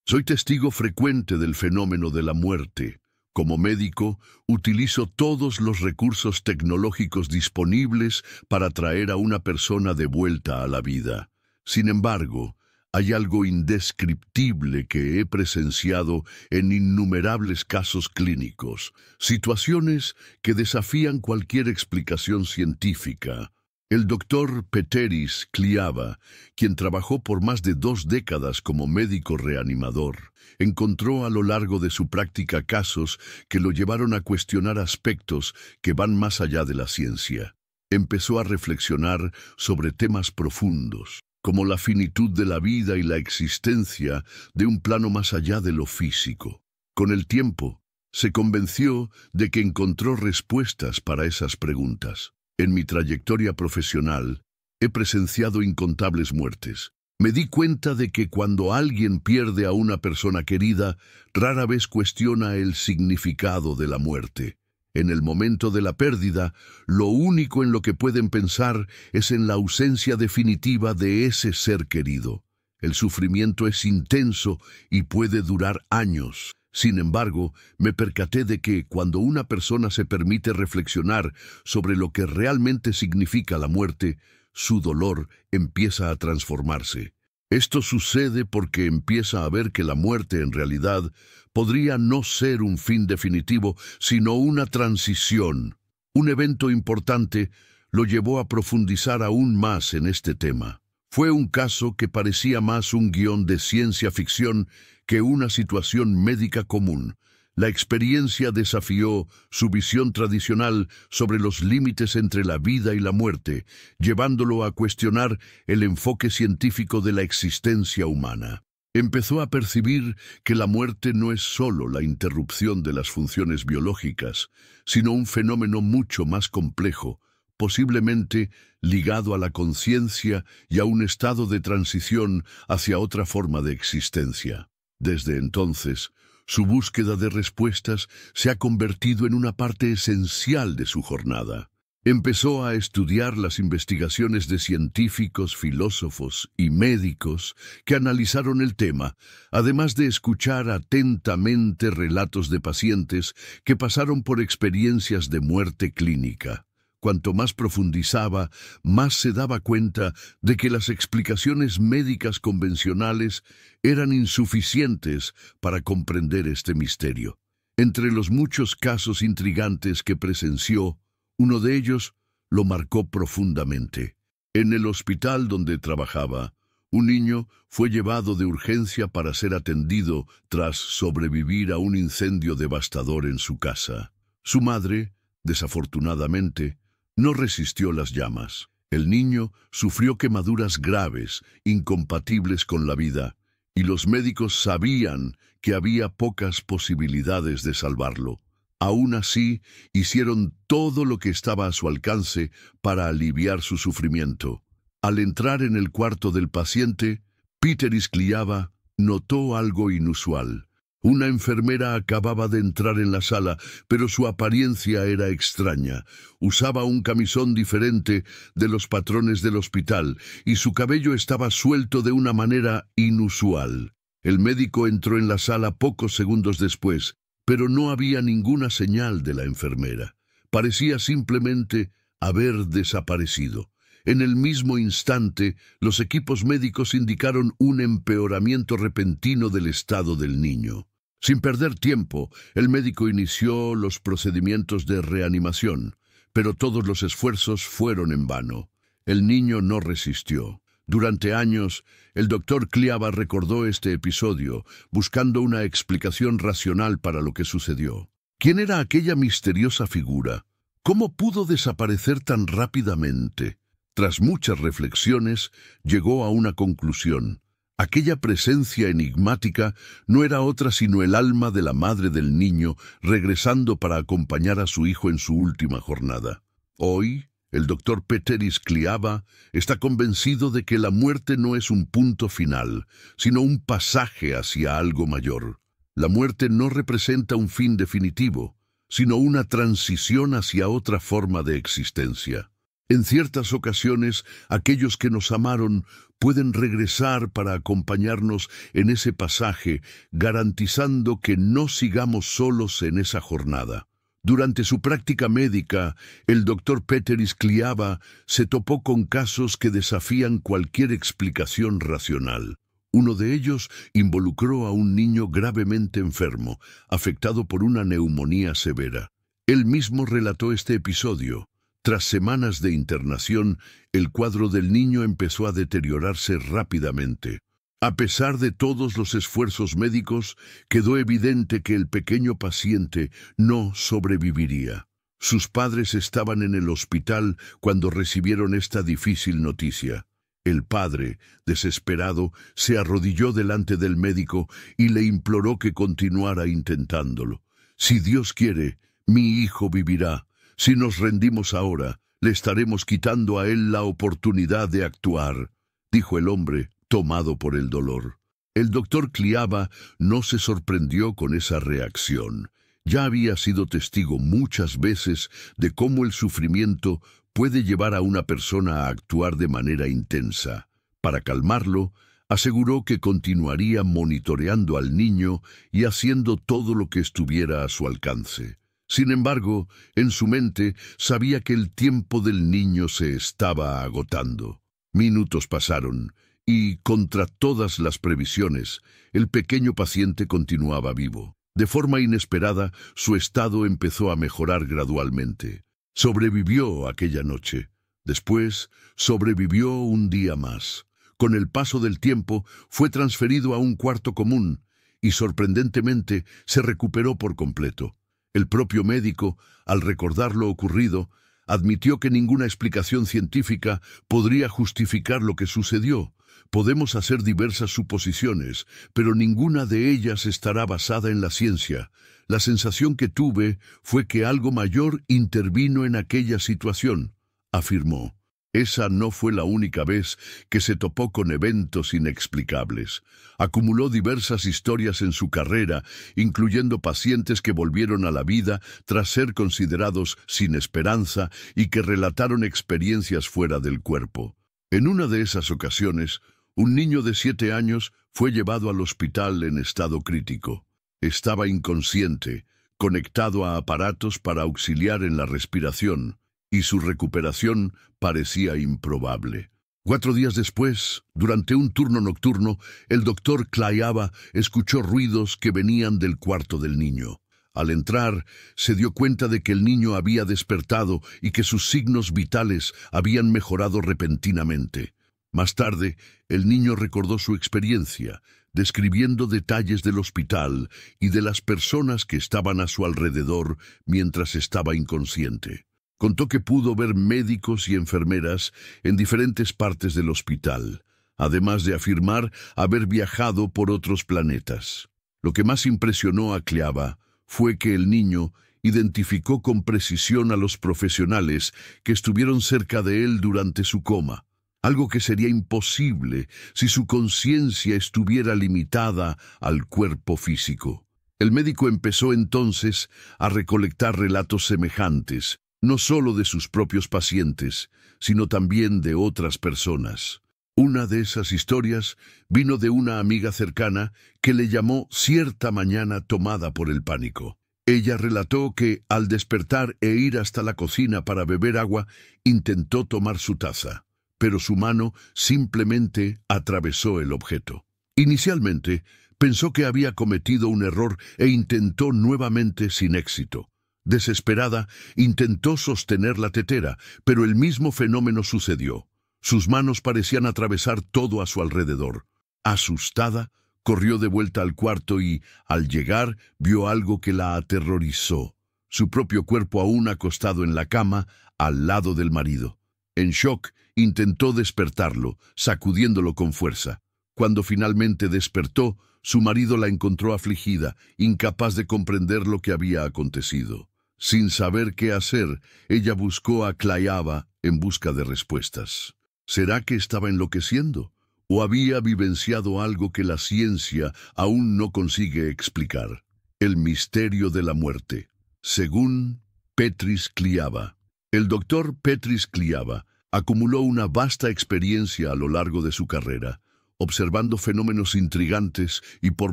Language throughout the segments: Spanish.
Soy testigo frecuente del fenómeno de la muerte. Como médico, utilizo todos los recursos tecnológicos disponibles para traer a una persona de vuelta a la vida. Sin embargo, hay algo indescriptible que he presenciado en innumerables casos clínicos, situaciones que desafían cualquier explicación científica. El doctor Peteris Kliava, quien trabajó por más de 2 décadas como médico reanimador, encontró a lo largo de su práctica casos que lo llevaron a cuestionar aspectos que van más allá de la ciencia. Empezó a reflexionar sobre temas profundos, como la finitud de la vida y la existencia de un plano más allá de lo físico. Con el tiempo, se convenció de que encontró respuestas para esas preguntas. En mi trayectoria profesional, he presenciado incontables muertes. Me di cuenta de que cuando alguien pierde a una persona querida, rara vez cuestiona el significado de la muerte. En el momento de la pérdida, lo único en lo que pueden pensar es en la ausencia definitiva de ese ser querido. El sufrimiento es intenso y puede durar años. Sin embargo, me percaté de que cuando una persona se permite reflexionar sobre lo que realmente significa la muerte, su dolor empieza a transformarse. Esto sucede porque empieza a ver que la muerte en realidad podría no ser un fin definitivo, sino una transición. Un evento importante lo llevó a profundizar aún más en este tema. Fue un caso que parecía más un guión de ciencia ficción que una situación médica común. La experiencia desafió su visión tradicional sobre los límites entre la vida y la muerte, llevándolo a cuestionar el enfoque científico de la existencia humana. Empezó a percibir que la muerte no es solo la interrupción de las funciones biológicas, sino un fenómeno mucho más complejo, posiblemente ligado a la conciencia y a un estado de transición hacia otra forma de existencia. Desde entonces, su búsqueda de respuestas se ha convertido en una parte esencial de su jornada. Empezó a estudiar las investigaciones de científicos, filósofos y médicos que analizaron el tema, además de escuchar atentamente relatos de pacientes que pasaron por experiencias de muerte clínica. Cuanto más profundizaba, más se daba cuenta de que las explicaciones médicas convencionales eran insuficientes para comprender este misterio. Entre los muchos casos intrigantes que presenció, uno de ellos lo marcó profundamente. En el hospital donde trabajaba, un niño fue llevado de urgencia para ser atendido tras sobrevivir a un incendio devastador en su casa. Su madre, desafortunadamente, no resistió las llamas. El niño sufrió quemaduras graves, incompatibles con la vida, y los médicos sabían que había pocas posibilidades de salvarlo. Aún así, hicieron todo lo que estaba a su alcance para aliviar su sufrimiento. Al entrar en el cuarto del paciente, Peteris Kliava notó algo inusual. Una enfermera acababa de entrar en la sala, pero su apariencia era extraña. Usaba un camisón diferente de los patrones del hospital y su cabello estaba suelto de una manera inusual. El médico entró en la sala pocos segundos después, pero no había ninguna señal de la enfermera. Parecía simplemente haber desaparecido. En el mismo instante, los equipos médicos indicaron un empeoramiento repentino del estado del niño. Sin perder tiempo, el médico inició los procedimientos de reanimación, pero todos los esfuerzos fueron en vano. El niño no resistió. Durante años, el doctor Kliava recordó este episodio, buscando una explicación racional para lo que sucedió. ¿Quién era aquella misteriosa figura? ¿Cómo pudo desaparecer tan rápidamente? Tras muchas reflexiones, llegó a una conclusión. Aquella presencia enigmática no era otra sino el alma de la madre del niño regresando para acompañar a su hijo en su última jornada. Hoy, el doctor Peteris Kliava está convencido de que la muerte no es un punto final, sino un pasaje hacia algo mayor. La muerte no representa un fin definitivo, sino una transición hacia otra forma de existencia. En ciertas ocasiones, aquellos que nos amaron pueden regresar para acompañarnos en ese pasaje, garantizando que no sigamos solos en esa jornada. Durante su práctica médica, el doctor Peteris Kliava se topó con casos que desafían cualquier explicación racional. Uno de ellos involucró a un niño gravemente enfermo, afectado por una neumonía severa. Él mismo relató este episodio. Tras semanas de internación, el cuadro del niño empezó a deteriorarse rápidamente. A pesar de todos los esfuerzos médicos, quedó evidente que el pequeño paciente no sobreviviría. Sus padres estaban en el hospital cuando recibieron esta difícil noticia. El padre, desesperado, se arrodilló delante del médico y le imploró que continuara intentándolo. «Si Dios quiere, mi hijo vivirá. Si nos rendimos ahora, le estaremos quitando a él la oportunidad de actuar», dijo el hombre, tomado por el dolor. El doctor Kliava no se sorprendió con esa reacción. Ya había sido testigo muchas veces de cómo el sufrimiento puede llevar a una persona a actuar de manera intensa. Para calmarlo, aseguró que continuaría monitoreando al niño y haciendo todo lo que estuviera a su alcance. Sin embargo, en su mente sabía que el tiempo del niño se estaba agotando. Minutos pasaron y, contra todas las previsiones, el pequeño paciente continuaba vivo. De forma inesperada, su estado empezó a mejorar gradualmente. Sobrevivió aquella noche. Después, sobrevivió un día más. Con el paso del tiempo, fue transferido a un cuarto común y, sorprendentemente, se recuperó por completo. El propio médico, al recordar lo ocurrido, admitió que ninguna explicación científica podría justificar lo que sucedió. Podemos hacer diversas suposiciones, pero ninguna de ellas estará basada en la ciencia. La sensación que tuve fue que algo mayor intervino en aquella situación, afirmó. Esa no fue la única vez que se topó con eventos inexplicables. Acumuló diversas historias en su carrera, incluyendo pacientes que volvieron a la vida tras ser considerados sin esperanza y que relataron experiencias fuera del cuerpo. En una de esas ocasiones, un niño de 7 años fue llevado al hospital en estado crítico. Estaba inconsciente, conectado a aparatos para auxiliar en la respiración, y su recuperación parecía improbable. 4 días después, durante un turno nocturno, el doctor Kliava escuchó ruidos que venían del cuarto del niño. Al entrar, se dio cuenta de que el niño había despertado y que sus signos vitales habían mejorado repentinamente. Más tarde, el niño recordó su experiencia, describiendo detalles del hospital y de las personas que estaban a su alrededor mientras estaba inconsciente. Contó que pudo ver médicos y enfermeras en diferentes partes del hospital, además de afirmar haber viajado por otros planetas. Lo que más impresionó a Kliava fue que el niño identificó con precisión a los profesionales que estuvieron cerca de él durante su coma, algo que sería imposible si su conciencia estuviera limitada al cuerpo físico. El médico empezó entonces a recolectar relatos semejantes, no solo de sus propios pacientes, sino también de otras personas. Una de esas historias vino de una amiga cercana que le llamó cierta mañana tomada por el pánico. Ella relató que, al despertar e ir hasta la cocina para beber agua, intentó tomar su taza, pero su mano simplemente atravesó el objeto. Inicialmente, pensó que había cometido un error e intentó nuevamente sin éxito. Desesperada, intentó sostener la tetera, pero el mismo fenómeno sucedió. Sus manos parecían atravesar todo a su alrededor. Asustada, corrió de vuelta al cuarto y, al llegar, vio algo que la aterrorizó. Su propio cuerpo aún acostado en la cama, al lado del marido. En shock, intentó despertarlo, sacudiéndolo con fuerza. Cuando finalmente despertó, su marido la encontró afligida, incapaz de comprender lo que había acontecido. Sin saber qué hacer, ella buscó a Kliava en busca de respuestas. ¿Será que estaba enloqueciendo? ¿O había vivenciado algo que la ciencia aún no consigue explicar? El misterio de la muerte, según Peteris Kliava. El doctor Petris Kliava acumuló una vasta experiencia a lo largo de su carrera, observando fenómenos intrigantes y por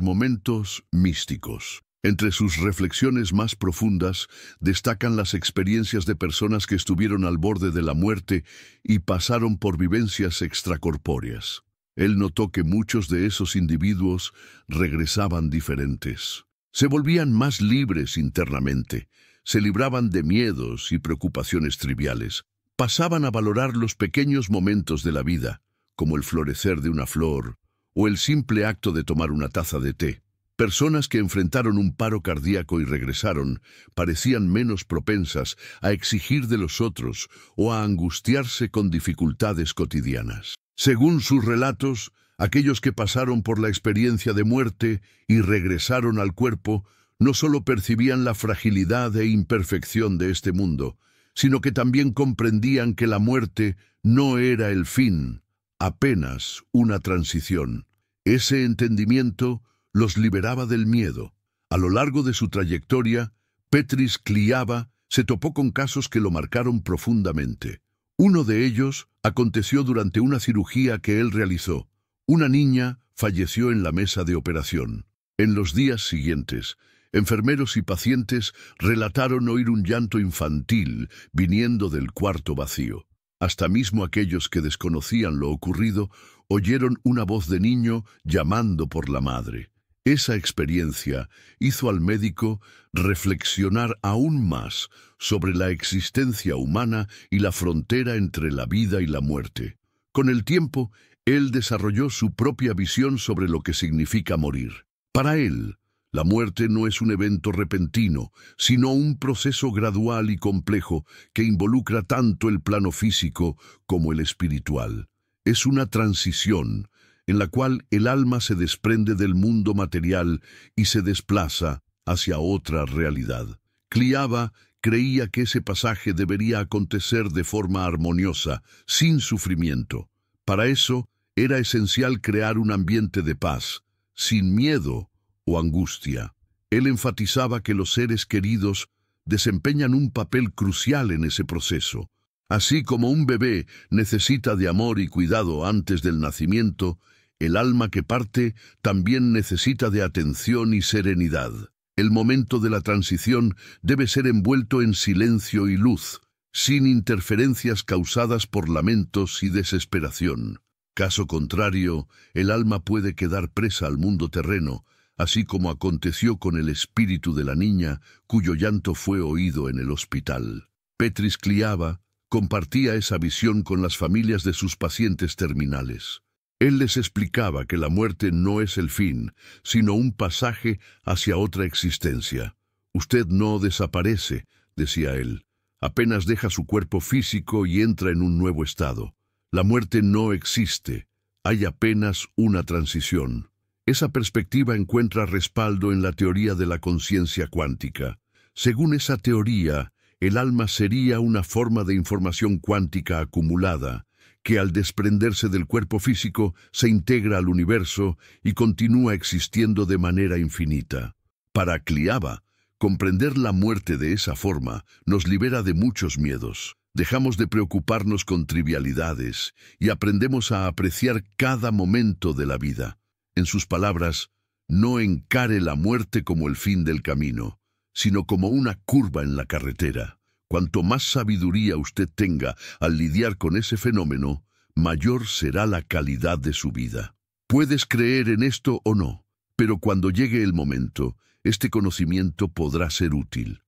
momentos místicos. Entre sus reflexiones más profundas destacan las experiencias de personas que estuvieron al borde de la muerte y pasaron por vivencias extracorpóreas. Él notó que muchos de esos individuos regresaban diferentes. Se volvían más libres internamente, se libraban de miedos y preocupaciones triviales, pasaban a valorar los pequeños momentos de la vida, como el florecer de una flor o el simple acto de tomar una taza de té. Personas que enfrentaron un paro cardíaco y regresaron parecían menos propensas a exigir de los otros o a angustiarse con dificultades cotidianas. Según sus relatos, aquellos que pasaron por la experiencia de muerte y regresaron al cuerpo no solo percibían la fragilidad e imperfección de este mundo, sino que también comprendían que la muerte no era el fin, apenas una transición. Ese entendimiento los liberaba del miedo. A lo largo de su trayectoria, Petris Kliava se topó con casos que lo marcaron profundamente. Uno de ellos aconteció durante una cirugía que él realizó. Una niña falleció en la mesa de operación. En los días siguientes, enfermeros y pacientes relataron oír un llanto infantil viniendo del cuarto vacío. Hasta mismo aquellos que desconocían lo ocurrido oyeron una voz de niño llamando por la madre. Esa experiencia hizo al médico reflexionar aún más sobre la existencia humana y la frontera entre la vida y la muerte. Con el tiempo, él desarrolló su propia visión sobre lo que significa morir. Para él, la muerte no es un evento repentino, sino un proceso gradual y complejo que involucra tanto el plano físico como el espiritual. Es una transición en la cual el alma se desprende del mundo material y se desplaza hacia otra realidad. Kliava creía que ese pasaje debería acontecer de forma armoniosa, sin sufrimiento. Para eso, era esencial crear un ambiente de paz, sin miedo o angustia. Él enfatizaba que los seres queridos desempeñan un papel crucial en ese proceso. Así como un bebé necesita de amor y cuidado antes del nacimiento, el alma que parte también necesita de atención y serenidad. El momento de la transición debe ser envuelto en silencio y luz, sin interferencias causadas por lamentos y desesperación. Caso contrario, el alma puede quedar presa al mundo terreno, así como aconteció con el espíritu de la niña, cuyo llanto fue oído en el hospital. Petris Kliava compartía esa visión con las familias de sus pacientes terminales. Él les explicaba que la muerte no es el fin, sino un pasaje hacia otra existencia. Usted no desaparece, decía él, apenas deja su cuerpo físico y entra en un nuevo estado. La muerte no existe, hay apenas una transición. Esa perspectiva encuentra respaldo en la teoría de la conciencia cuántica. Según esa teoría, el alma sería una forma de información cuántica acumulada, que al desprenderse del cuerpo físico se integra al universo y continúa existiendo de manera infinita. Para Kliava, comprender la muerte de esa forma nos libera de muchos miedos. Dejamos de preocuparnos con trivialidades y aprendemos a apreciar cada momento de la vida. En sus palabras, no encare la muerte como el fin del camino, sino como una curva en la carretera. Cuanto más sabiduría usted tenga al lidiar con ese fenómeno, mayor será la calidad de su vida. Puedes creer en esto o no, pero cuando llegue el momento, este conocimiento podrá ser útil.